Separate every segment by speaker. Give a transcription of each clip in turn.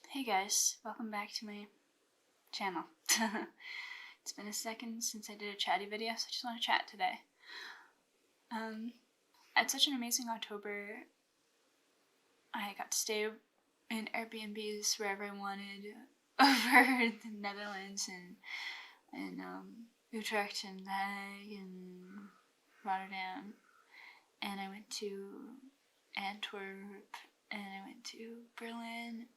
Speaker 1: Hey guys, welcome back to my channel. It's been a second since I did a chatty video, so I just want to chat today. I had such an amazing October. I got to stay in Airbnbs wherever I wanted over the Netherlands and Utrecht and The Hague and Rotterdam. And I went to Antwerp and I went to Berlin.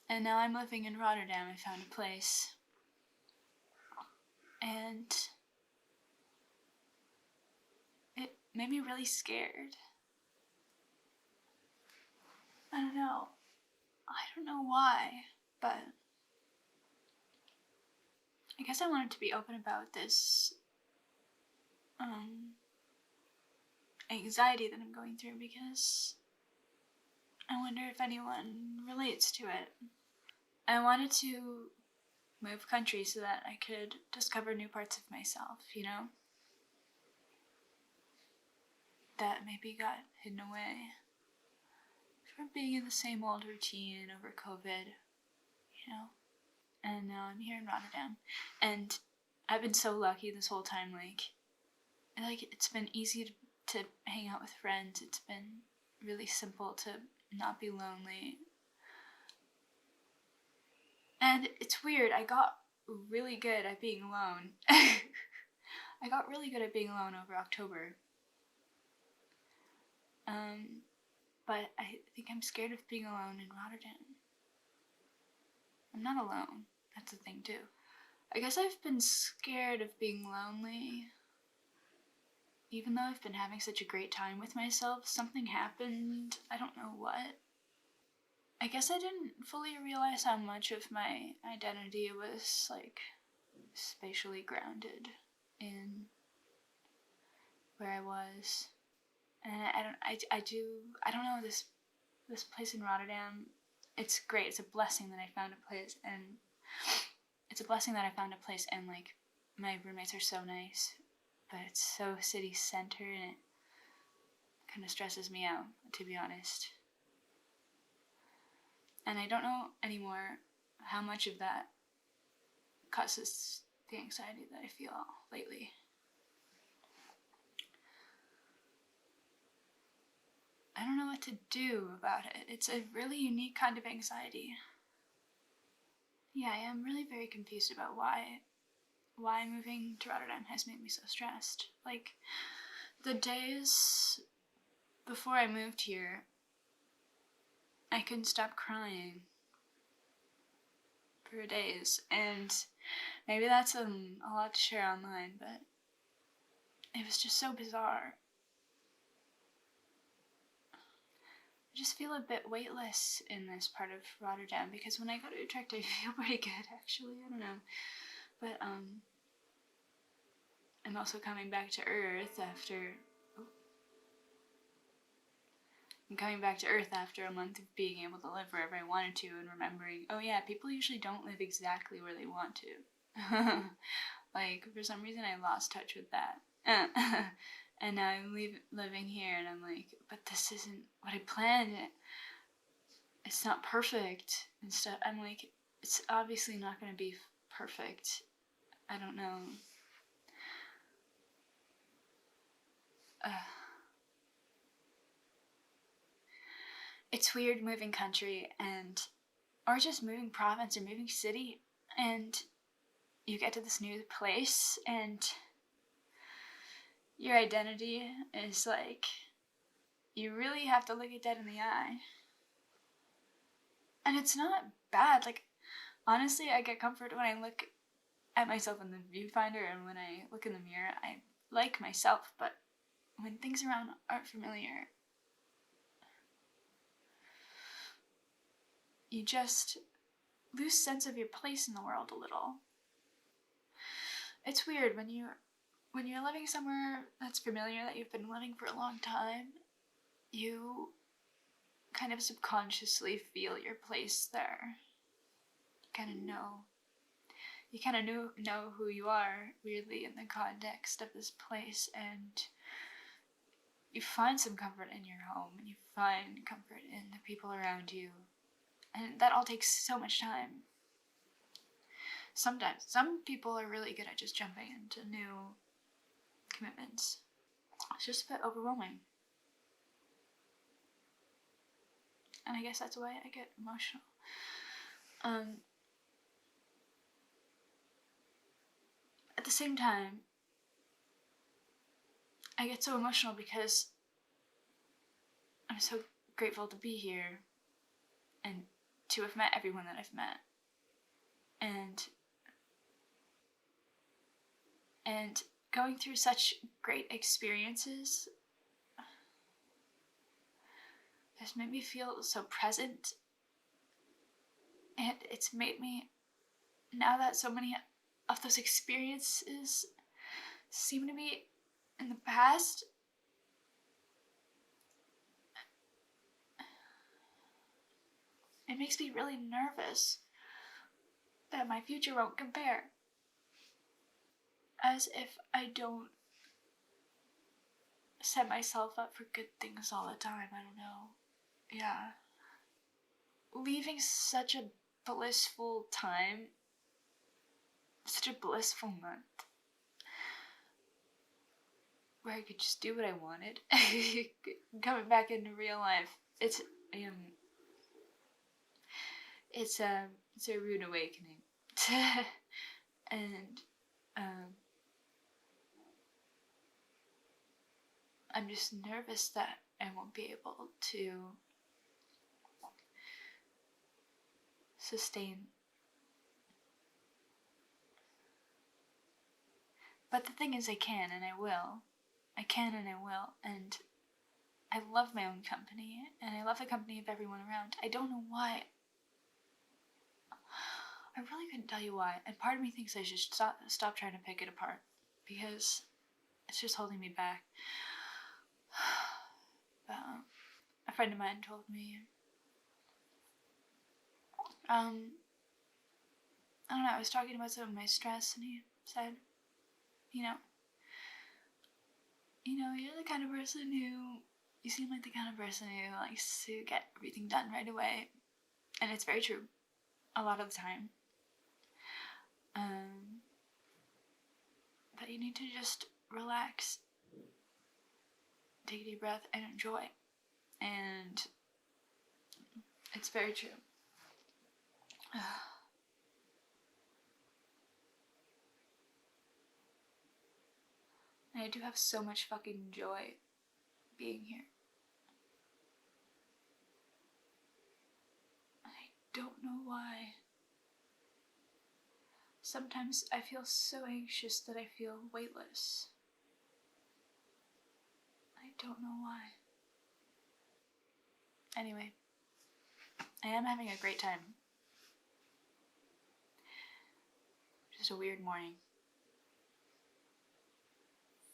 Speaker 1: And now I'm living in Rotterdam. I found a place. And it made me really scared. I don't know. I don't know why, but I guess I wanted to be open about this anxiety that I'm going through because I wonder if anyone relates to it. I wanted to move countries so that I could discover new parts of myself, you know? That maybe got hidden away from being in the same old routine over COVID, you know? And now I'm here in Rotterdam. And I've been so lucky this whole time, like it's been easy to hang out with friends. It's been really simple to not be lonely. And it's weird, I got really good at being alone. I got really good at being alone over October. But I think I'm scared of being alone in Rotterdam. I'm not alone, that's the thing too. I guess I've been scared of being lonely. Even though I've been having such a great time with myself, something happened, I don't know what. I guess I didn't fully realize how much of my identity was, like, spatially grounded in where I was. And I don't know, this place in Rotterdam, it's great. It's a blessing that I found a place, and like, my roommates are so nice, but it's so city center, and it kind of stresses me out, to be honest. And I don't know anymore how much of that causes the anxiety that I feel lately. I don't know what to do about it. It's a really unique kind of anxiety. Yeah, I am really very confused about why moving to Rotterdam has made me so stressed. Like, the days before I moved here, I couldn't stop crying for days, and maybe that's a lot to share online, but it was just so bizarre. I just feel a bit weightless in this part of Rotterdam, because when I go to Utrecht I feel pretty good, actually. I don't know. But I'm also coming back to Earth after a month of being able to live wherever I wanted to, and remembering, oh yeah, people usually don't live exactly where they want to. Like, for some reason I lost touch with that. And now I'm living here, and I'm like, but this isn't what I planned. It's not perfect and stuff. I'm like, it's obviously not going to be perfect. I don't know. It's weird moving country or just moving province or moving city, and you get to this new place and your identity is like, you really have to look it dead in the eye. And it's not bad. Like, honestly, I get comfort when I look at myself in the viewfinder, and when I look in the mirror, I like myself, but when things around aren't familiar, you just lose sense of your place in the world a little. It's weird when you're living somewhere that's familiar, that you've been living for a long time, you kind of subconsciously feel your place there. You kind of know who you are, weirdly, in the context of this place, and you find some comfort in your home, and you find comfort in the people around you, and that all takes so much time. Sometimes, some people are really good at just jumping into new commitments. It's just a bit overwhelming. And I guess that's why I get emotional. At the same time, I get so emotional because I'm so grateful to be here and to have met everyone that I've met. And going through such great experiences has made me feel so present. And it's made me, now that so many of those experiences seem to be in the past, it makes me really nervous that my future won't compare. As if I don't set myself up for good things all the time. I don't know. Yeah. Leaving such a blissful time, such a blissful month, where I could just do what I wanted. Coming back into real life, it's a rude awakening. And I'm just nervous that I won't be able to sustain. But the thing is, I can and I will. I can and I will. And I love my own company, and I love the company of everyone around. I don't know why. I really couldn't tell you why. And part of me thinks I should stop trying to pick it apart, because it's just holding me back. A friend of mine told me, I don't know, I was talking about some of my stress, and he said, you're the kind of person who, you seem like the kind of person who likes to get everything done right away. And it's very true, a lot of the time. But you need to just relax, take a deep breath, and enjoy. And it's very true. And I do have so much fucking joy being here. I don't know why. Sometimes I feel so anxious that I feel weightless. I don't know why. Anyway, I am having a great time. Just a weird morning.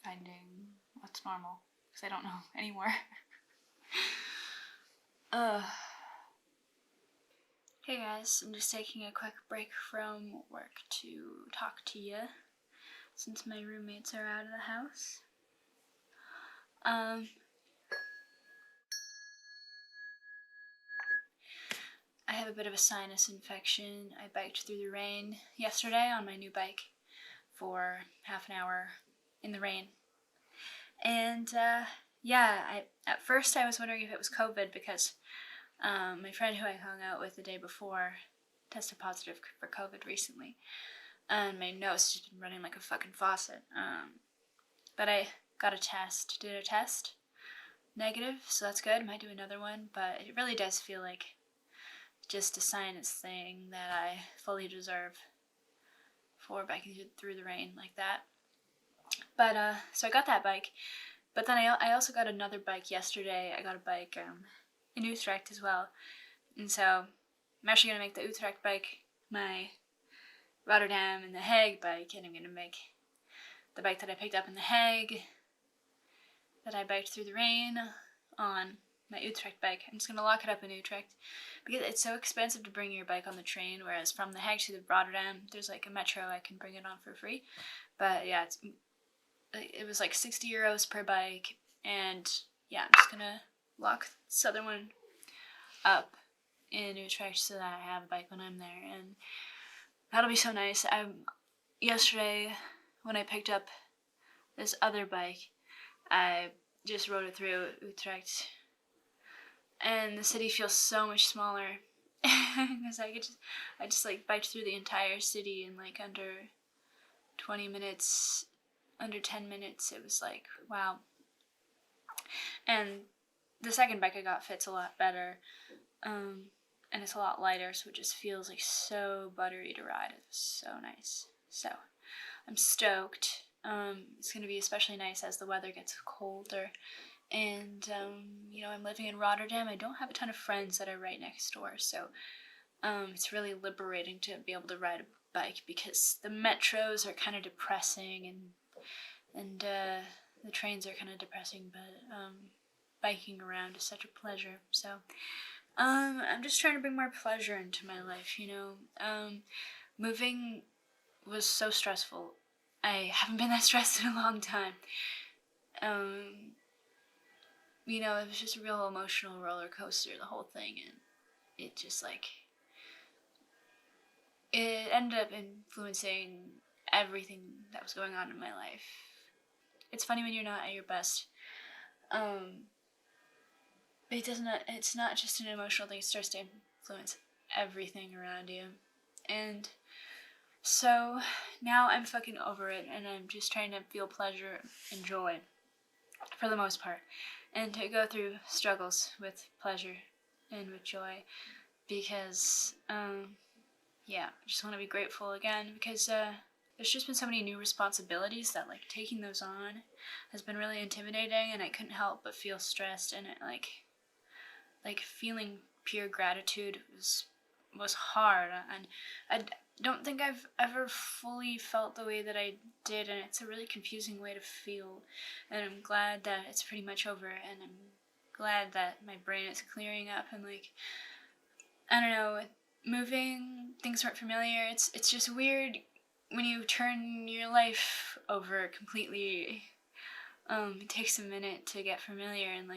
Speaker 1: Finding what's normal, because I don't know anymore. Hey guys, I'm just taking a quick break from work to talk to you, since my roommates are out of the house. I have a bit of a sinus infection. I biked through the rain yesterday on my new bike for half an hour in the rain. And at first I was wondering if it was COVID, because my friend who I hung out with the day before tested positive for COVID recently, and my nose has just been running like a fucking faucet. But I did a test, negative, so that's good. Might do another one, but it really does feel like just a sinus thing that I fully deserve for biking through the rain like that. But so I got that bike, but then I also got another bike yesterday. I got a bike in Utrecht as well, and so I'm actually gonna make the Utrecht bike my Rotterdam and The Hague bike, and I'm gonna make the bike that I picked up in The Hague, that I biked through the rain on, my Utrecht bike. I'm just gonna lock it up in Utrecht, because it's so expensive to bring your bike on the train, whereas from The Hague to the Rotterdam there's like a metro I can bring it on for free. But yeah, it was like €60 per bike, and yeah, I'm just gonna lock this other one up in Utrecht so that I have a bike when I'm there, and that'll be so nice. Yesterday when I picked up this other bike, I just rode it through Utrecht, and the city feels so much smaller because I just like biked through the entire city in like under 20 minutes, under 10 minutes. It was like, wow. And the second bike I got fits a lot better, and it's a lot lighter, so it just feels like so buttery to ride. It's so nice. So I'm stoked. It's going to be especially nice as the weather gets colder. And, I'm living in Rotterdam. I don't have a ton of friends that are right next door, so it's really liberating to be able to ride a bike because the metros are kind of depressing and the trains are kind of depressing, but biking around is such a pleasure. So I'm just trying to bring more pleasure into my life, moving was so stressful. I haven't been that stressed in a long time. It was just a real emotional roller coaster, the whole thing, and it just it ended up influencing everything that was going on in my life. It's funny when you're not at your best. It's not just an emotional thing, it starts to influence everything around you. And so now I'm fucking over it, and I'm just trying to feel pleasure and joy for the most part, and to go through struggles with pleasure and with joy, because I just want to be grateful again, because there's just been so many new responsibilities that like taking those on has been really intimidating, and I couldn't help but feel stressed, and it like feeling pure gratitude was hard, and I don't think I've ever fully felt the way that I did, and it's a really confusing way to feel, and I'm glad that it's pretty much over, and I'm glad that my brain is clearing up, and I don't know, moving, things weren't familiar. It's just weird when you turn your life over completely. It takes a minute to get familiar, and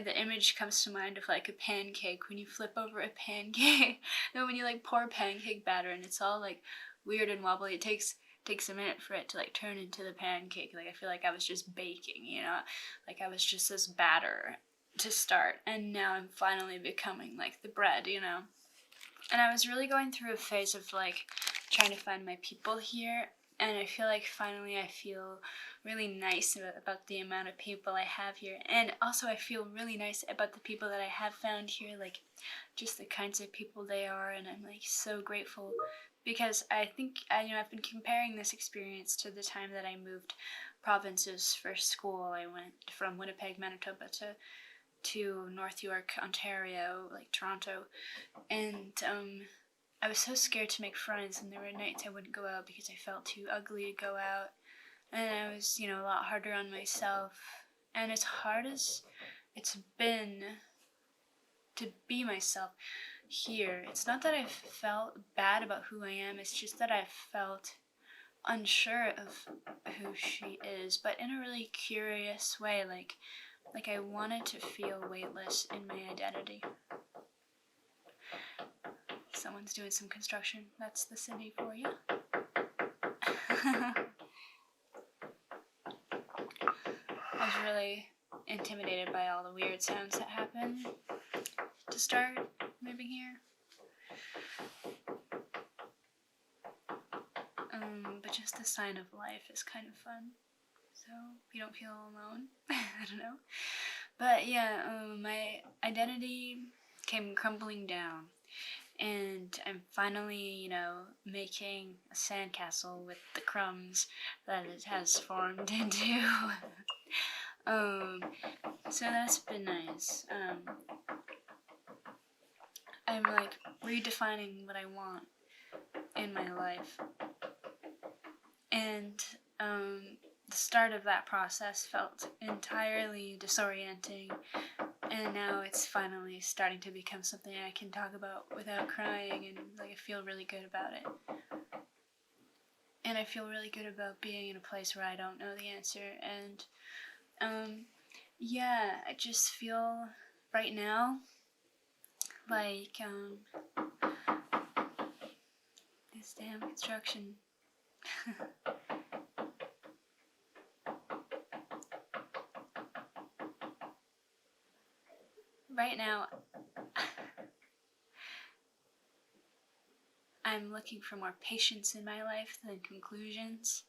Speaker 1: the image comes to mind of like a pancake, when you flip over a pancake. When you like pour pancake batter and it's all like weird and wobbly, it takes a minute for it to like turn into the pancake. Like I feel like I was just baking, like I was just this batter to start, and now I'm finally becoming like the bread, And I was really going through a phase of like trying to find my people here, and I feel like finally I feel really nice about the amount of people I have here, and also I feel really nice about the people that I have found here, like just the kinds of people they are, and I'm like so grateful, because I think I've been comparing this experience to the time that I moved provinces for school. I went from Winnipeg, Manitoba to North York, Ontario, like Toronto, and I was so scared to make friends, and there were nights I wouldn't go out because I felt too ugly to go out, and I was, a lot harder on myself, and as hard as it's been to be myself here, it's not that I felt bad about who I am, it's just that I felt unsure of who she is, but in a really curious way, like I wanted to feel weightless in my identity. Someone's doing some construction. That's the city for you. I was really intimidated by all the weird sounds that happen to start moving here. But just the sign of life is kind of fun. So you don't feel alone. I don't know. But yeah, my identity came crumbling down. And I'm finally, making a sandcastle with the crumbs that it has formed into. So that's been nice. I'm like redefining what I want in my life. And the start of that process felt entirely disorienting, and now it's finally starting to become something I can talk about without crying, and I feel really good about it. And I feel really good about being in a place where I don't know the answer, and yeah, I just feel right now like this damn construction. Right now, I'm looking for more patience in my life than conclusions.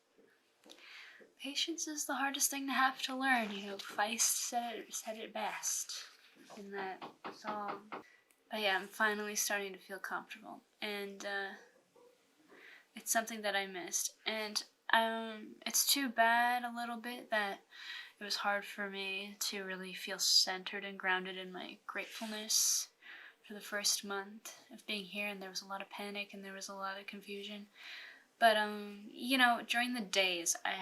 Speaker 1: Patience is the hardest thing to have to learn. Feist said it best in that song. But yeah, I'm finally starting to feel comfortable, and it's something that I missed. And it's too bad a little bit that it was hard for me to really feel centered and grounded in my gratefulness for the first month of being here, and there was a lot of panic and there was a lot of confusion. But during the days, I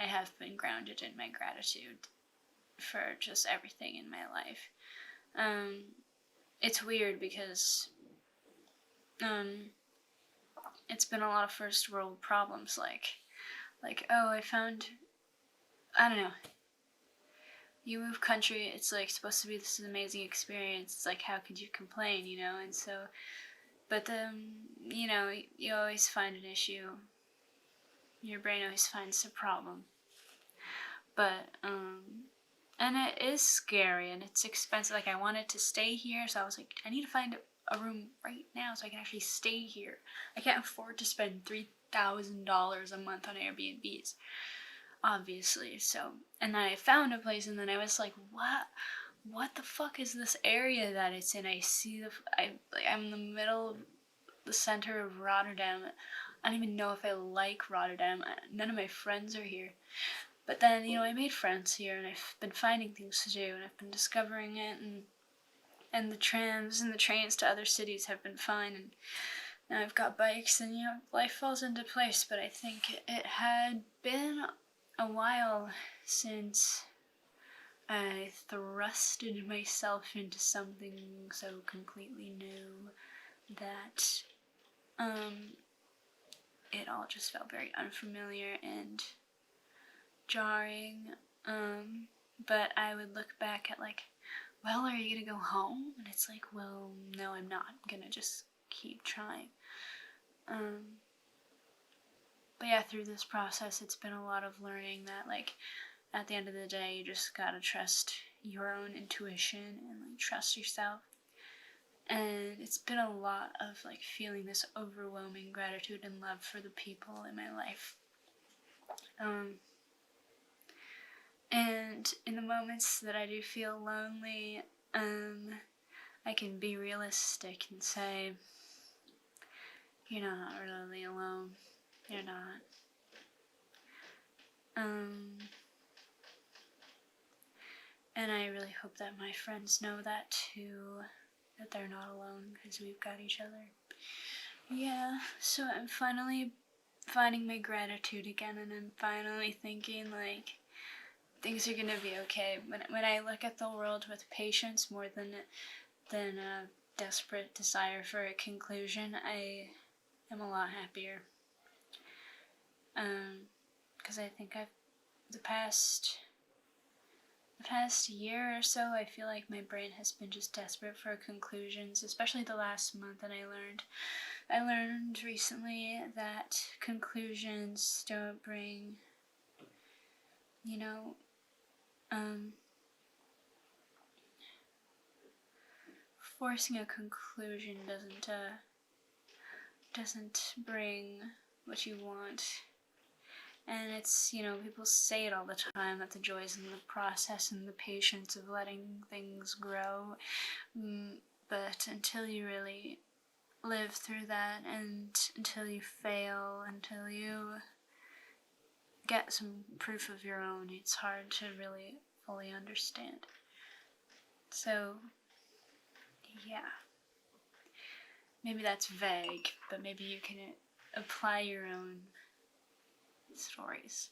Speaker 1: have been grounded in my gratitude for just everything in my life. It's weird because it's been a lot of first world problems, like oh, I found, I don't know. You move country, it's like supposed to be this amazing experience. It's like, how could you complain, And so, but you always find an issue. Your brain always finds a problem. But and it is scary and it's expensive. Like, I wanted to stay here, so I was like, I need to find a room right now so I can actually stay here. I can't afford to spend $3,000 a month on Airbnbs, obviously. So, and then I found a place, and then I was like, what the fuck is this area that it's in? I see I'm in the middle of the center of Rotterdam. I don't even know if I like Rotterdam. None of my friends are here. But then, I made friends here, and I've been finding things to do, and I've been discovering it, and the trams and the trains to other cities have been fine, and now I've got bikes, and, life falls into place. But I think it had been a while since I thrusted myself into something so completely new that it all just felt very unfamiliar and jarring. But I would look back at, like, well, are you gonna go home? And it's like, well, no, I'm not. I'm gonna just keep trying. But yeah, through this process, it's been a lot of learning that, like, at the end of the day, you just gotta trust your own intuition and, like, trust yourself. And it's been a lot of, like, feeling this overwhelming gratitude and love for the people in my life. And in the moments that I do feel lonely, I can be realistic and say, you're not really alone. You're not. And I really hope that my friends know that too, that they're not alone, because we've got each other. Yeah, so I'm finally finding my gratitude again, and I'm finally thinking, like, things are gonna be okay. When I look at the world with patience more than a desperate desire for a conclusion, I am a lot happier. Because I think the past year or so, I feel like my brain has been just desperate for conclusions, especially the last month. And I learned recently that conclusions don't bring, forcing a conclusion doesn't bring what you want. And it's, people say it all the time, that the joy is in the process and the patience of letting things grow. But until you really live through that, and until you fail, until you get some proof of your own, it's hard to really fully understand. So, yeah. Maybe that's vague, but maybe you can apply your own stories.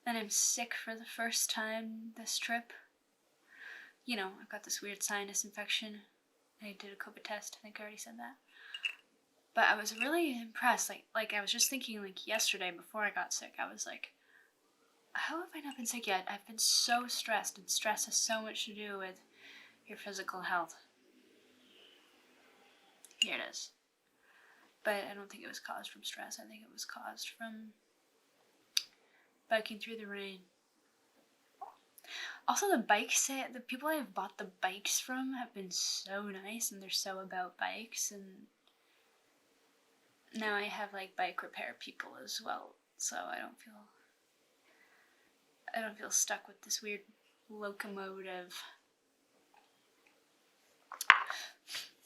Speaker 1: And I'm sick for the first time this trip. I've got this weird sinus infection. I did a COVID test, I think I already said that. But I was really impressed. Like I was just thinking, like, yesterday before I got sick, I was like, how have I not been sick yet? I've been so stressed, and stress has so much to do with your physical health. Here it is. But I don't think it was caused from stress. I think it was caused from biking through the rain. Also, the people I've bought the bikes from have been so nice, and they're so about bikes, and now I have like bike repair people as well, so I don't feel stuck with this weird locomotive.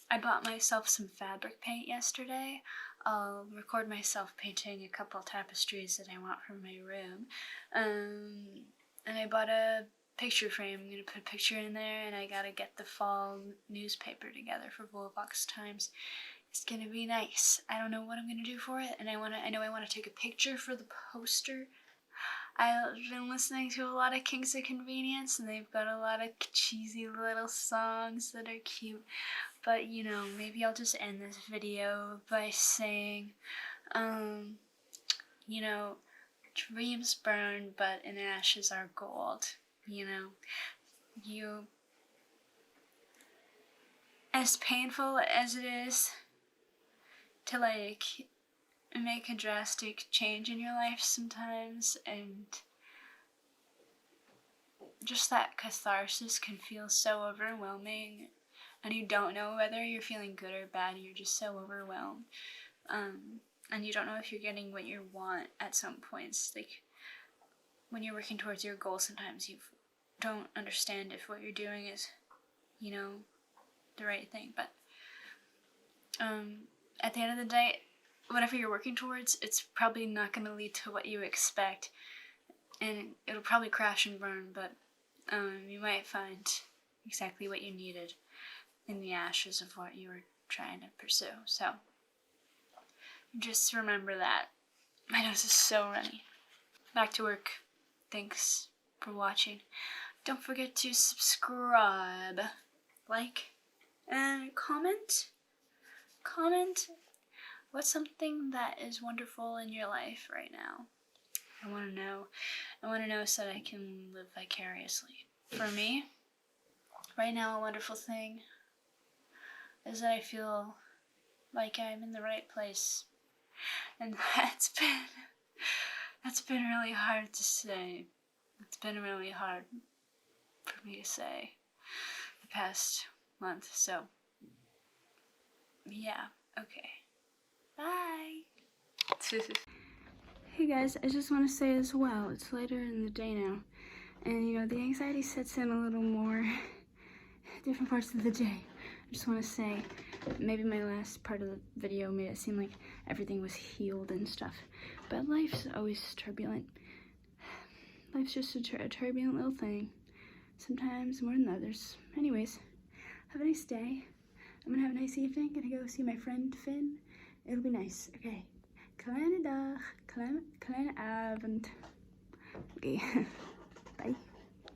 Speaker 1: I bought myself some fabric paint yesterday. I'll record myself painting a couple tapestries that I want for my room. And I bought a picture frame. I'm gonna put a picture in there, and I gotta get the fall newspaper together for Volvox Times. It's gonna be nice. I don't know what I'm gonna do for it, and I know I wanna take a picture for the poster. I've been listening to a lot of Kings of Convenience, and they've got a lot of cheesy little songs that are cute. But, you know, maybe I'll just end this video by saying, you know, dreams burn, but in ashes are gold. You know, as painful as it is to, like, make a drastic change in your life sometimes, and just that catharsis can feel so overwhelming, and you don't know whether you're feeling good or bad. You're just so overwhelmed, and you don't know if you're getting what you want at some points. Like, when you're working towards your goal, sometimes you don't understand if what you're doing is, you know, the right thing. But at the end of the day, whatever you're working towards, it's probably not going to lead to what you expect, and it'll probably crash and burn, but you might find exactly what you needed in the ashes of what you were trying to pursue. So just remember that. My nose is so runny. Back to work. Thanks for watching. Don't forget to subscribe, like, and comment. What's something that is wonderful in your life right now? I want to know. I want to know so that I can live vicariously. For me, right now, a wonderful thing is that I feel like I'm in the right place. And that's been really hard to say. It's been really hard for me to say the past month. So, yeah, okay. Bye. Hey guys, I just want to say as well, it's later in the day now, and you know, the anxiety sets in a little more different parts of the day. I just want to say, maybe my last part of the video made it seem like everything was healed and stuff, but life's always turbulent. Life's just a turbulent little thing, sometimes more than others. Anyways, have a nice day. I'm gonna have a nice evening. Gonna go see my friend Finn. It'll be nice. Okay. Kleine Dag, kleine Abend. Okay. Bye.